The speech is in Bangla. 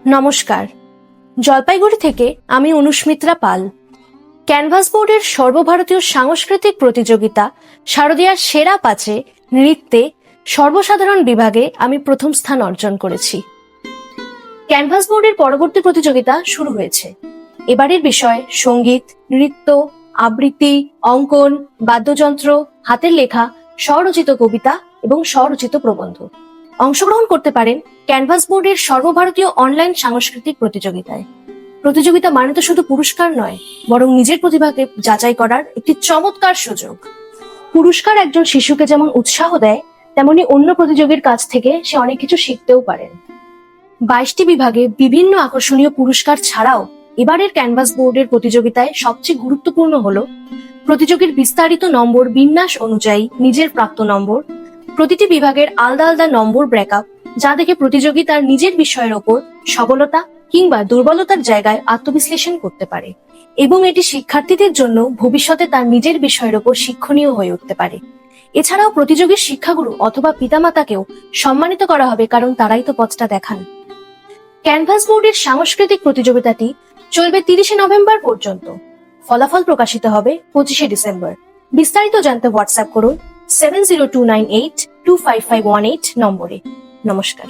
নমস্কার, জলপাইগুড়ি থেকে আমি অনুস্মিত্রা পাল। ক্যানভাস বোর্ডের সর্বভারতীয় সাংস্কৃতিক প্রতিযোগিতা শারদীয়ার সেরা পাঁচে নৃত্যে সর্বসাধারণ বিভাগে আমি প্রথম স্থান অর্জন করেছি। ক্যানভাস বোর্ডের পরবর্তী প্রতিযোগিতা শুরু হয়েছে। এবারের বিষয় সঙ্গীত, নৃত্য, আবৃত্তি, অঙ্কন, বাদ্যযন্ত্র, হাতের লেখা, স্বরচিত কবিতা এবং স্বরচিত প্রবন্ধ। অংশগ্রহণ করতে পারেন ক্যানভাস বোর্ডের সর্বভারতীয় অনলাইন সাংস্কৃতিক প্রতিযোগিতায়। প্রতিযোগিতা মানে তো শুধু পুরস্কার নয়, বরং নিজের প্রতিভাকে যাচাই করার একটি চমৎকার সুযোগ। পুরস্কার একজন শিশুকে যেমন উৎসাহ দেয়, তেমনি অন্য প্রতিযোগীর কাছ থেকে সে অনেক কিছু শিখতেও পারেন। 22টি বিভাগে বিভিন্ন আকর্ষণীয় পুরস্কার ছাড়াও এবারের ক্যানভাস বোর্ডের প্রতিযোগিতায় সবচেয়ে গুরুত্বপূর্ণ হলো প্রতিযোগীর বিস্তারিত নম্বর বিন্যাস অনুযায়ী নিজের প্রাপ্ত নম্বর, প্রতিটি বিভাগের আলাদা আলাদা নম্বর ব্রেকআপ, যা দেখে প্রতিযোগী তার নিজের বিষয়ের ওপর সবলতা কিংবা দুর্বলতার জায়গায় আত্মবিশ্লেষণ করতে পারে, এবং এটি শিক্ষার্থীদের জন্য ভবিষ্যতে তার নিজের বিষয়ের ওপর শিক্ষণীয় হয়ে উঠতে পারে। এছাড়াও প্রতিযোগীর শিক্ষাগুরু অথবা পিতামাতাকেও সম্মানিত করা হবে, কারণ তারাই তো পথটা দেখান। ক্যানভাস বোর্ডের সাংস্কৃতিক প্রতিযোগিতাটি চলবে 30শে নভেম্বর পর্যন্ত। ফলাফল প্রকাশিত হবে 25শে ডিসেম্বর। বিস্তারিত জানতে হোয়াটসঅ্যাপ করুন 7029825518 নম্বরে। নমস্কার।